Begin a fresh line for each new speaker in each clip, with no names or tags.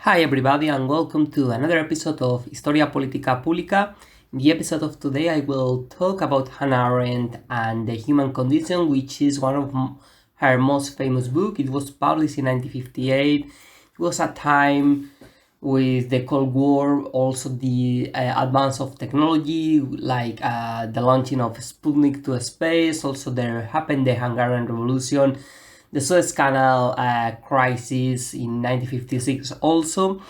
Hi everybody and welcome to another episode of Historia Politica Pública. In the episode of today I will talk about Hannah Arendt and the human condition, which is one of her most famous books. It was published in 1958. It was a time with the Cold War, also the advance of technology, like the launching of Sputnik to space. Also there happened the Hungarian Revolution, the Suez Canal crisis in 1956 also,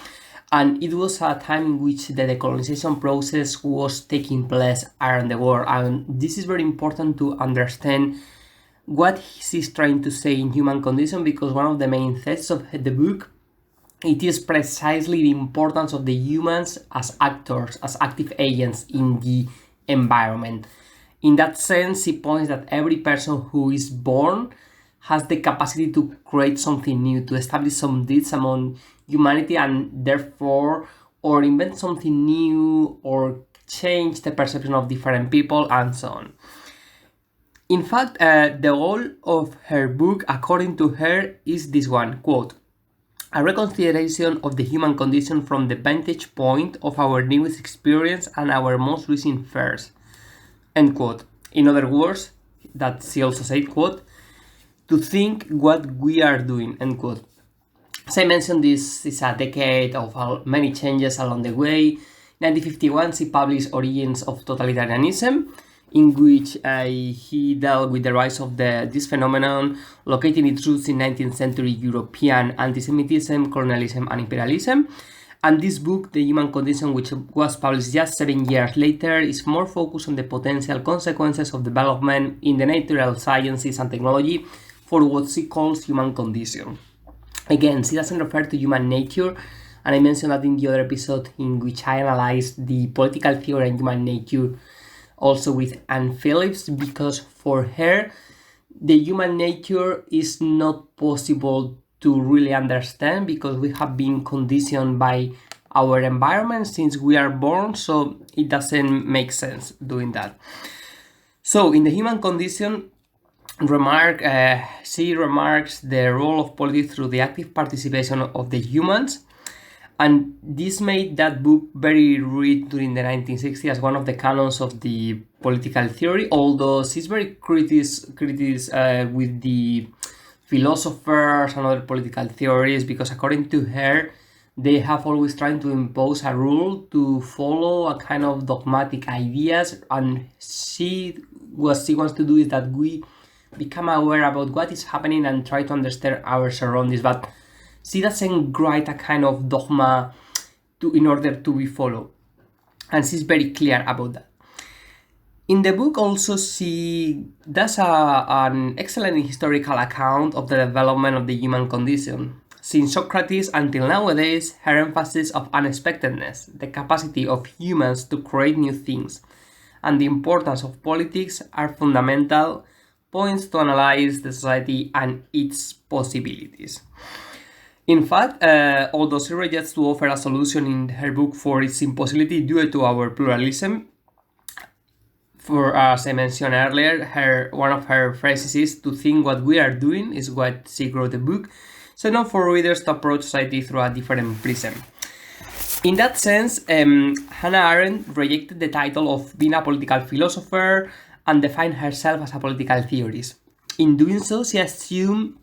and it was a time in which the decolonization process was taking place around the world, and this is very important to understand what he's trying to say in Human Condition, because one of the main theses of the book, it is precisely the importance of the humans as actors, as active agents in the environment. In that sense, he points that every person who is born has the capacity to create something new, to establish some deeds among humanity, and therefore, or invent something new, or change the perception of different people, and so on. In fact, the goal of her book, according to her, is this one, quote, "A reconsideration of the human condition from the vantage point of our newest experience and our most recent fears," end quote. In other words, that she also said, quote, "to think what we are doing," end quote. As I mentioned, this is a decade of many changes along the way. In 1951, she published Origins of Totalitarianism, in which he dealt with the rise of this phenomenon, locating its roots in 19th century European anti-Semitism, colonialism, and imperialism. And this book, The Human Condition, which was published just 7 years later, is more focused on the potential consequences of development in the natural sciences and technology for what she calls human condition. Again, she doesn't refer to human nature, and I mentioned that in the other episode in which I analyzed the political theory and human nature, also with Anne Phillips, because for her, the human nature is not possible to really understand because we have been conditioned by our environment since we are born, so it doesn't make sense doing that. So in the human condition, she remarks the role of politics through the active participation of the humans, and this made that book very read during the 1960s as one of the canons of the political theory, although she's very critical with the philosophers and other political theories, because according to her, they have always tried to impose a rule to follow a kind of dogmatic ideas, and what she wants to do is that we become aware about what is happening and try to understand our surroundings, but she doesn't write a kind of dogma in order to be followed, and she's very clear about that. In the book also, she does an excellent historical account of the development of the human condition. Since Socrates until nowadays, her emphasis of unexpectedness, the capacity of humans to create new things, and the importance of politics are fundamental points to analyze the society and its possibilities. In fact, although she rejects to offer a solution in her book for its impossibility due to our pluralism, as I mentioned earlier, one of her phrases is "to think what we are doing" is what she wrote the book, so not for readers to approach society through a different prism. In that sense, Hannah Arendt rejected the title of being a political philosopher and defined herself as a political theorist. In doing so, she assumed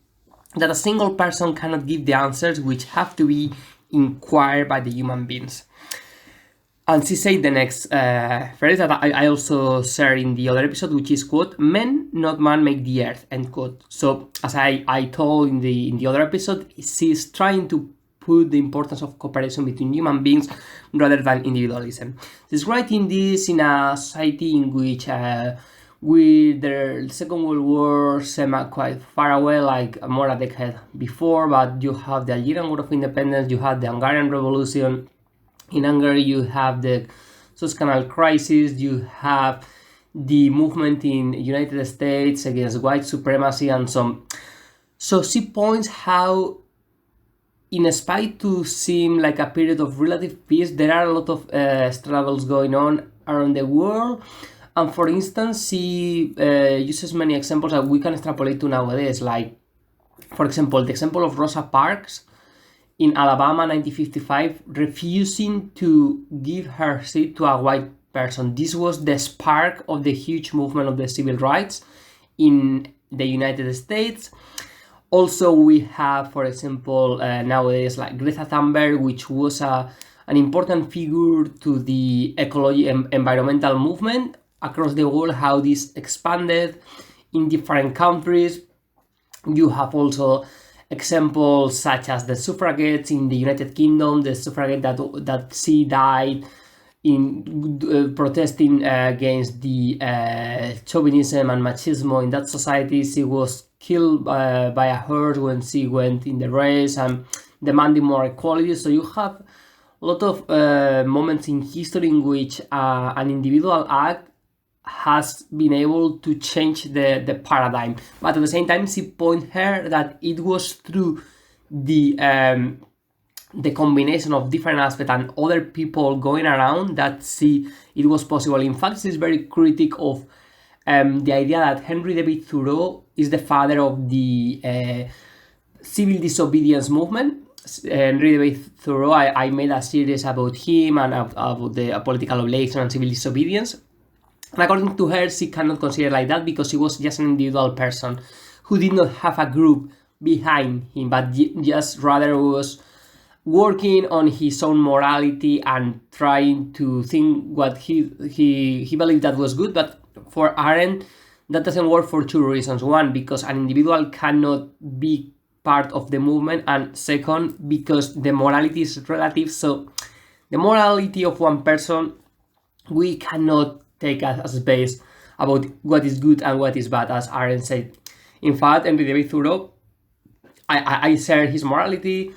that a single person cannot give the answers which have to be inquired by the human beings. And she said the next phrase that I also shared in the other episode, which is, quote, "Men, not man, make the earth," end quote. So, as I told in the other episode, she's trying to put the importance of cooperation between human beings rather than individualism. She's writing this in a society in which with the Second World War seemed quite far away, like more a decade before, but you have the Algerian War of Independence, you have the Hungarian Revolution. In Hungary, you have the Suez Canal crisis, you have the movement in the United States against white supremacy, and so on. So she points how, in spite to seem like a period of relative peace, there are a lot of struggles going on around the world. And for instance, she uses many examples that we can extrapolate to nowadays, like, for example, the example of Rosa Parks in Alabama 1955, refusing to give her seat to a white person. This was the spark of the huge movement of the civil rights in the United States. Also, we have, for example, nowadays like Greta Thunberg, which was an important figure to the environmental movement across the world, how this expanded in different countries. You have also examples such as the suffragettes in the United Kingdom, the suffragette that she died in protesting against the chauvinism and machismo in that society. She was killed by a horse when she went in the race and demanding more equality. So you have a lot of moments in history in which an individual act has been able to change the paradigm, but at the same time she pointed her that it was through the combination of different aspects and other people going around that it was possible. In fact, she's very critical of the idea that Henry David Thoreau is the father of the civil disobedience movement. Henry David Thoreau, I made a series about him and about the political obligation and civil disobedience. And according to her, she cannot consider like that because she was just an individual person who did not have a group behind him, but just rather was working on his own morality and trying to think what he believed that was good. But for Arendt, that doesn't work for two reasons. One, because an individual cannot be part of the movement, and second, because the morality is relative. So the morality of one person, we cannot take as base about what is good and what is bad, as Arendt said. In fact, Henry David Thoreau, I share his morality.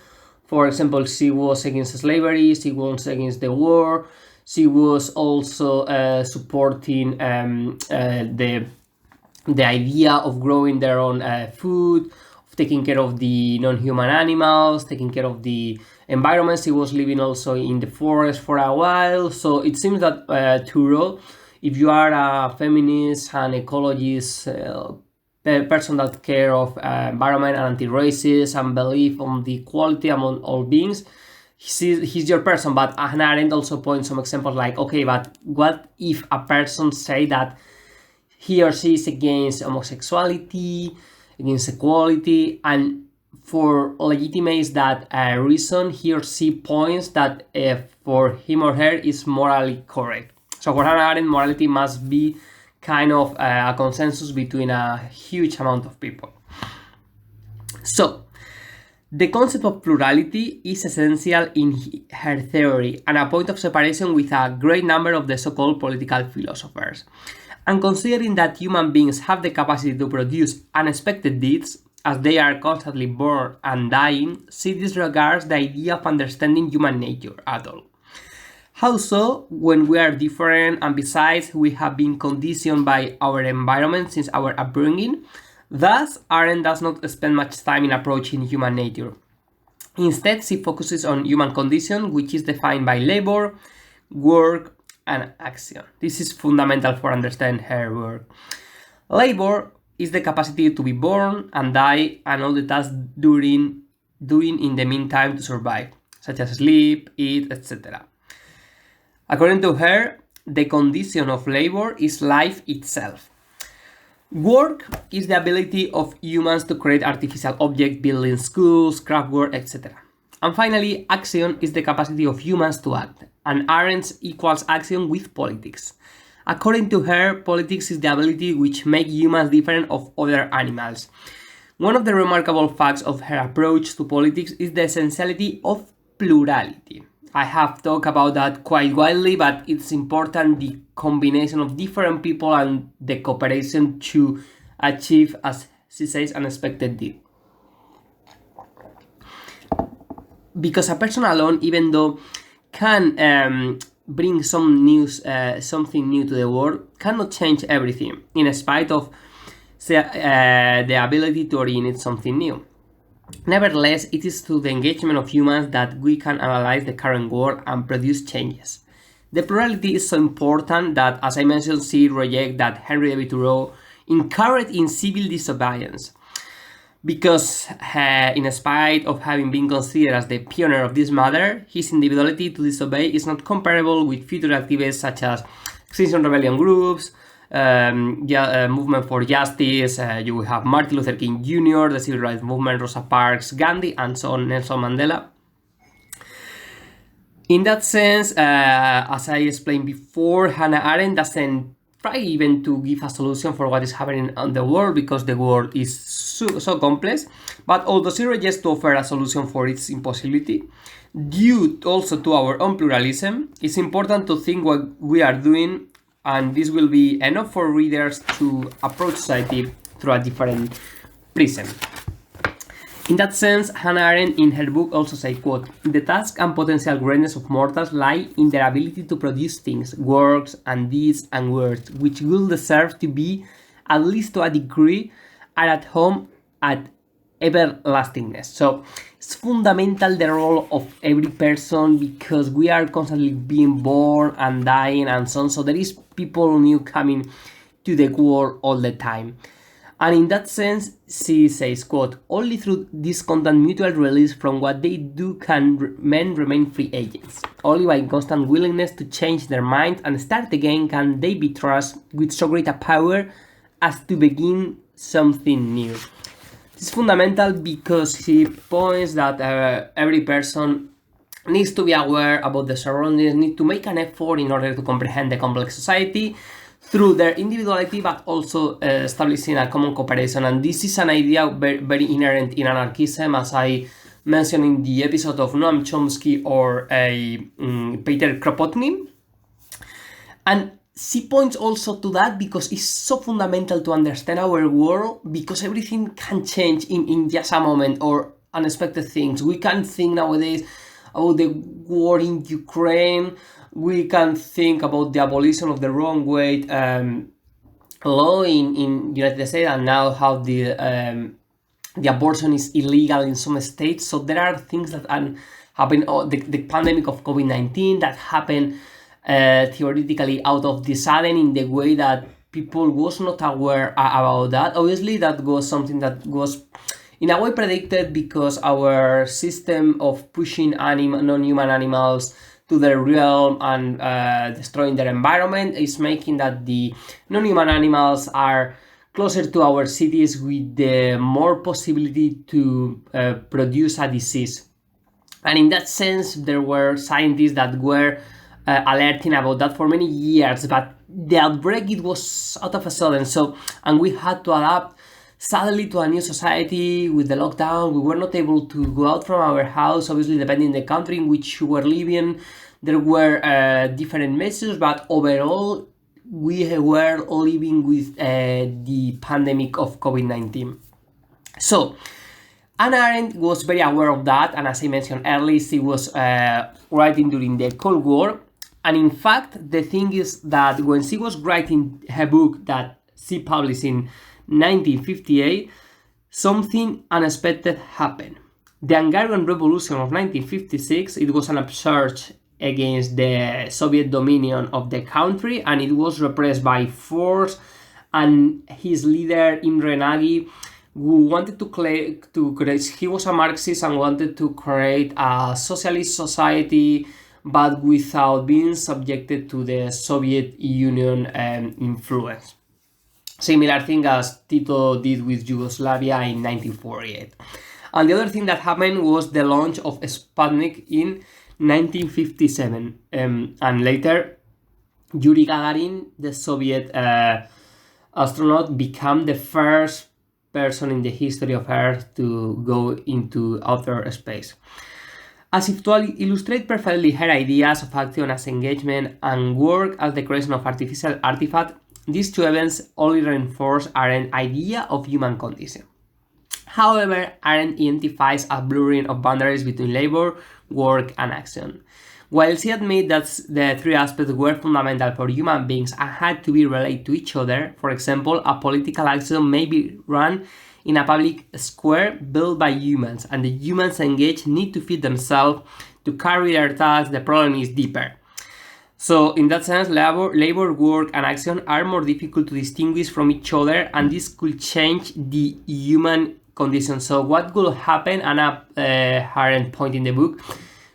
For example, she was against slavery, she was against the war, she was also supporting the idea of growing their own food, of taking care of the non-human animals, taking care of the environment. She was living also in the forest for a while. So it seems that Thoreau, if you are a feminist and ecologist, person that care of environment and anti-racist and believe on the equality among all beings, he's your person. But Hannah Arendt also points some examples like, okay, but what if a person say that he or she is against homosexuality, against equality, and for legitimate that reason, he or she points that for him or her is morally correct. So for Hannah Arendt, morality must be kind of a consensus between a huge amount of people. So the concept of plurality is essential in her theory and a point of separation with a great number of the so-called political philosophers. And considering that human beings have the capacity to produce unexpected deeds, as they are constantly born and dying, she disregards the idea of understanding human nature at all. How so? When we are different, and besides we have been conditioned by our environment since our upbringing. Thus, Arendt does not spend much time in approaching human nature. Instead, she focuses on human condition, which is defined by labor, work, and action. This is fundamental for understanding her work. Labor is the capacity to be born and die and all the tasks doing in the meantime to survive, such as sleep, eat, etc. According to her, the condition of labor is life itself. Work is the ability of humans to create artificial objects, building schools, craft work, etc. And finally, action is the capacity of humans to act, and Arendt equals action with politics. According to her, politics is the ability which makes humans different of other animals. One of the remarkable facts of her approach to politics is the essentiality of plurality. I have talked about that quite widely, but it's important the combination of different people and the cooperation to achieve, as she says, unexpected deed. Because a person alone, even though can bring something new to the world, cannot change everything, in spite of the ability to originate something new. Nevertheless, it is through the engagement of humans that we can analyze the current world and produce changes. The plurality is so important that, as I mentioned, she rejects that Henry David Thoreau encouraged in civil disobedience. because in spite of having been considered as the pioneer of this matter, his individuality to disobey is not comparable with future activists such as Extinction Rebellion groups, movement for justice. You will have Martin Luther King Jr., the civil rights movement, Rosa Parks, Gandhi, and so on, Nelson Mandela. In that sense, as I explained before, Hannah Arendt doesn't try even to give a solution for what is happening in the world, because the world is so complex. But although she rejects to offer a solution for its impossibility, due also to our own pluralism, it's important to think what we are doing, and this will be enough for readers to approach society through a different prism. In that sense, Hannah Arendt in her book also says, quote, "The task and potential greatness of mortals lie in their ability to produce things, works and deeds and words, which will deserve to be, at least to a degree, are at home at everlastingness." So it's fundamental, the role of every person, because we are constantly being born and dying and so on. So there is people new coming to the world all the time. And in that sense, she says, quote, "Only through this constant mutual release from what they do can men remain free agents. Only by constant willingness to change their mind and start again can they be trusted with so great a power as to begin something new." It's fundamental because she points that every person needs to be aware about the surroundings, need to make an effort in order to comprehend the complex society through their individuality, but also establishing a common cooperation. And this is an idea very inherent in anarchism, as I mentioned in the episode of Noam Chomsky or Peter Kropotkin. And she points also to that because it's so fundamental to understand our world, because everything can change in just a moment, or unexpected things. We can think nowadays about the war in Ukraine. We can think about the abolition of the wrong weight law in United States, and now how the abortion is illegal in some states. So there are things that happen. The pandemic of COVID-19 that happened theoretically out of the sudden, in the way that people was not aware about that. Obviously, that was something that was in a way predicted, because our system of pushing non-human animals to their realm and destroying their environment is making that the non-human animals are closer to our cities, with the more possibility to produce a disease. And in that sense, there were scientists that were alerting about that for many years, but the outbreak, it was out of a sudden. So, and we had to adapt suddenly to a new society with the lockdown. We were not able to go out from our house, obviously, depending on the country in which we were living. There were different measures, but overall, we were living with the pandemic of COVID-19. So, Hannah Arendt was very aware of that, and as I mentioned earlier, she was writing during the Cold War. And in fact, the thing is that when she was writing her book that she published in 1958, something unexpected happened. The Hungarian Revolution of 1956, it was an upsurge against the Soviet dominion of the country, and it was repressed by force. And his leader, Imre Nagy, who wanted to create, he was a Marxist and wanted to create a socialist society, but without being subjected to the Soviet Union influence. Similar thing as Tito did with Yugoslavia in 1948. And the other thing that happened was the launch of Sputnik in 1957. And later, Yuri Gagarin, the Soviet astronaut, became the first person in the history of Earth to go into outer space. As if to illustrate perfectly her ideas of action as engagement and work as the creation of artificial artifact, these two events only reinforce Arendt's idea of human condition. However, Arendt identifies a blurring of boundaries between labor, work, and action. While she admits that the three aspects were fundamental for human beings and had to be related to each other, for example, a political action may be run in a public square built by humans, and the humans engaged need to feed themselves to carry their tasks. The problem is deeper. So in that sense, labor, work, and action are more difficult to distinguish from each other, and this could change the human condition. So what will happen, Anna Arendt point in the book,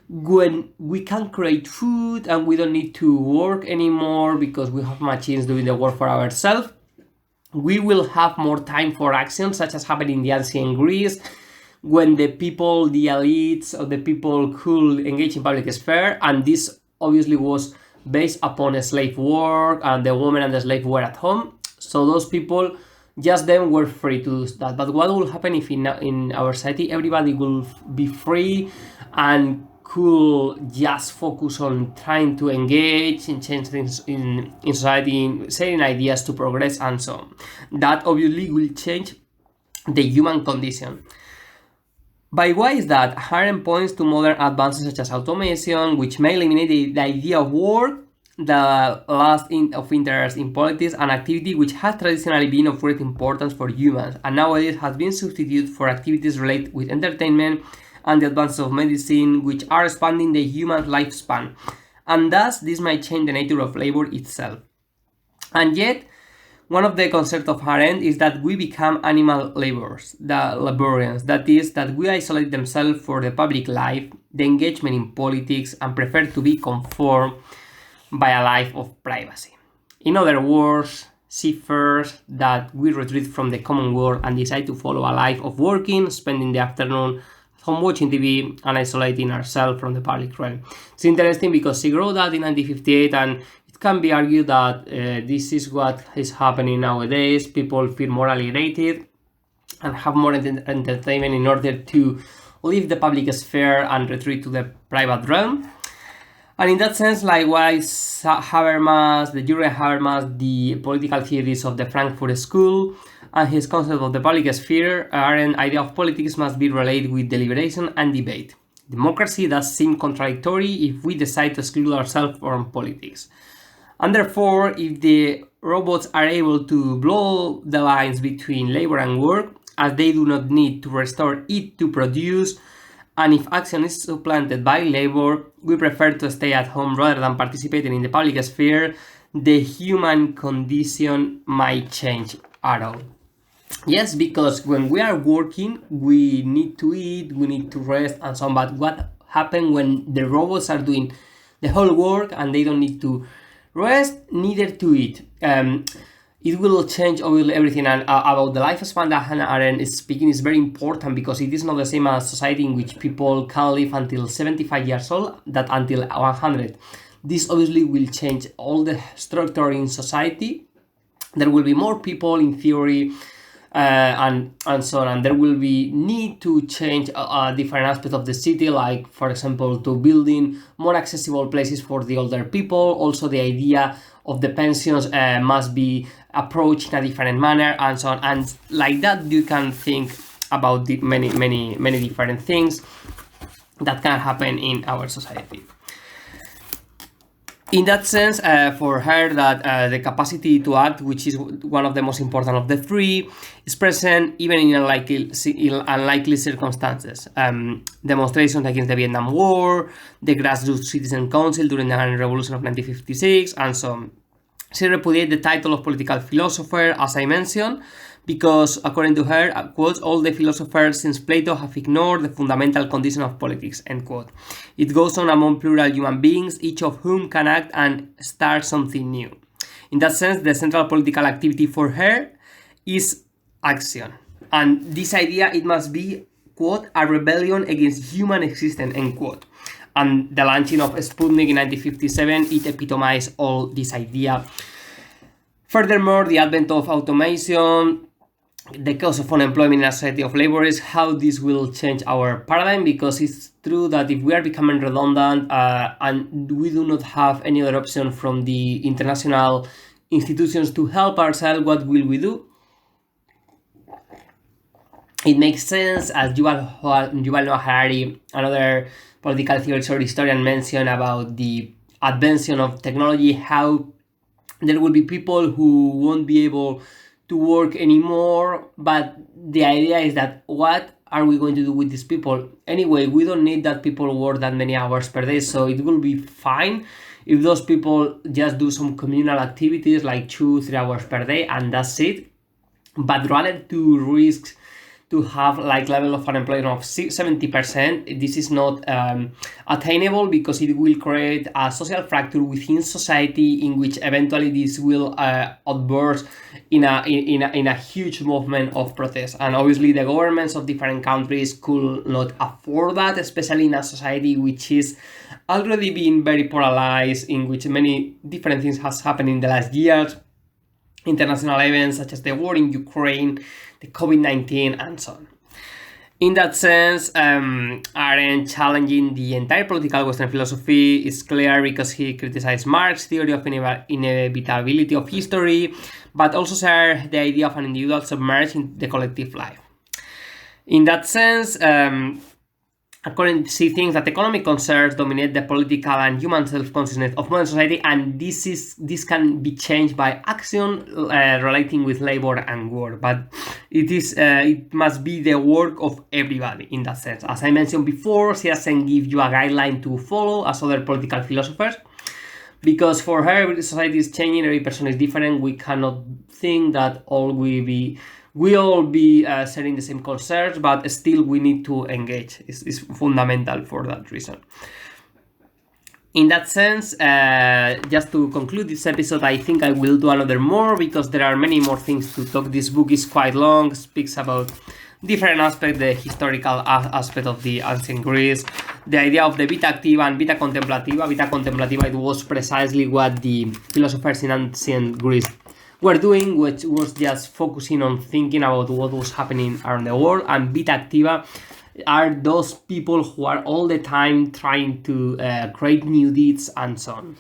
when we can create food and we don't need to work anymore because we have machines doing the work for ourselves, we will have more time for action, such as happened in the ancient Greece, when the people, the elites, or the people could engage in public sphere, and this obviously was based upon slave work, and the woman and the slave were at home. So those people, just them, were free to do that. But what will happen if in our society everybody will be free and could just focus on trying to engage and change things in society, in sharing ideas to progress and so on? That obviously will change the human condition. By why is that? Arendt points to modern advances such as automation, which may eliminate the idea of work, the loss of interest in politics, an activity which has traditionally been of great importance for humans, and nowadays has been substituted for activities related with entertainment and the advances of medicine, which are expanding the human lifespan. And thus, this might change the nature of labor itself. And yet, one of the concepts of Arendt is that we become animal laborers, the laborians. That is, that we isolate themselves for the public life, the engagement in politics, and prefer to be conformed by a life of privacy. In other words, she fears that we retreat from the common world and decide to follow a life of working, spending the afternoon at home watching TV, and isolating ourselves from the public realm. It's interesting because she wrote that in 1958, and it can be argued that this is what is happening nowadays. People feel more alienated and have more entertainment in order to leave the public sphere and retreat to the private realm. And in that sense, likewise, Habermas, the Jürgen Habermas, the political theories of the Frankfurt School, and his concept of the public sphere, Arendt's idea of politics must be related with deliberation and debate. Democracy does seem contradictory if we decide to exclude ourselves from politics. And therefore, if the robots are able to blur the lines between labor and work, as they do not need to restore it to produce, and if action is supplanted by labor, we prefer to stay at home rather than participating in the public sphere, the human condition might change at all. Yes, because when we are working, we need to eat, we need to rest and so on. But what happens when the robots are doing the whole work and they don't need to rest, neither to eat? It will change obviously everything. And about the lifespan that Hannah Arendt is speaking is very important, because it is not the same as society in which people can live until 75 years old that until 100. This obviously will change all the structure in society. There will be more people in theory, and so on, and there will be need to change different aspects of the city, like for example to building more accessible places for the older people. Also the idea of the pensions must be approached in a different manner, and so on, and like that you can think about the many different things that can happen in our society. In that sense, for her, that the capacity to act, which is one of the most important of the three, is present even in unlikely circumstances. Demonstrations against the Vietnam War, the Grassroots Citizen Council during the Revolution of 1956, and so on. She repudiated the title of political philosopher, as I mentioned, because, according to her, quote, all the philosophers since Plato have ignored the fundamental condition of politics, end quote. It goes on among plural human beings, each of whom can act and start something new. In that sense, the central political activity for her is action. And this idea, it must be, quote, a rebellion against human existence, end quote. And the launching of Sputnik in 1957, it epitomized all this idea. Furthermore, the advent of automation, the cause of unemployment in a society of labor, is how this will change our paradigm, because it's true that if we are becoming redundant and we do not have any other option from the international institutions to help ourselves, what will we do? It makes sense, as Yuval Noah Harari, another political theorist or historian, mentioned about the advancement of technology, how there will be people who won't be able to work anymore, but the idea is that what are we going to do with these people? Anyway, we don't need that people work that many hours per day, so it will be fine if those people just do some communal activities like 2-3 hours per day and that's it. But rather to risk to have like level of unemployment of 70%. This is not attainable because it will create a social fracture within society in which eventually this will outburst in a huge movement of protest. And obviously the governments of different countries could not afford that, especially in a society which is already being very polarized, in which many different things has happened in the last years, international events such as the war in Ukraine, the COVID-19, and so on. In that sense, Arendt challenging the entire political Western philosophy is clear because he criticized Marx's theory of inevitability of history, but also shared the idea of an individual submerged in the collective life. In that sense, according to she thinks that economic concerns dominate the political and human self-consciousness of modern society, and this can be changed by action relating with labor and work. But it must be the work of everybody in that sense. As I mentioned before, she doesn't give you a guideline to follow as other political philosophers, because for her, every society is changing, every person is different. We cannot think that we all be sharing the same concerns, but still we need to engage. It's fundamental for that reason. In that sense, just to conclude this episode, I think I will do another more because there are many more things to talk. This book is quite long, speaks about different aspects, the historical aspect of the ancient Greece, the idea of the vita activa and vita contemplativa. Vita contemplativa, it was precisely what the philosophers in ancient Greece were doing, which was just focusing on thinking about what was happening around the world. And vita activa are those people who are all the time trying to create new deeds and so on.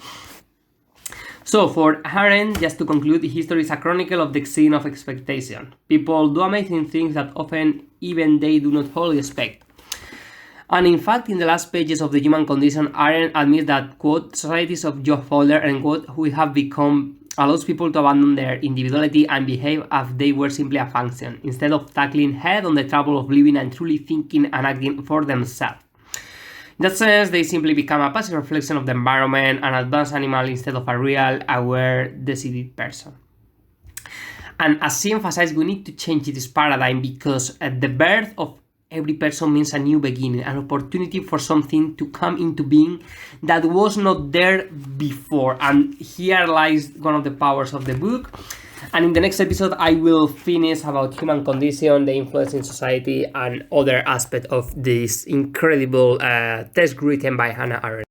So for Arendt, just to conclude, history is a chronicle of the scene of expectation. People do amazing things that often even they do not wholly expect. And in fact, in the last pages of The Human Condition, Arendt admits that, quote, societies of Joe Fowler, and quote, who have become allows people to abandon their individuality and behave as they were simply a function, instead of tackling head on the trouble of living and truly thinking and acting for themselves. In that sense, they simply become a passive reflection of the environment, an advanced animal instead of a real, aware, decided person. And as she emphasized, we need to change this paradigm because at the birth of every person means a new beginning, an opportunity for something to come into being that was not there before. And here lies one of the powers of the book. And in the next episode, I will finish about human condition, the influence in society, and other aspects of this incredible text written by Hannah Arendt.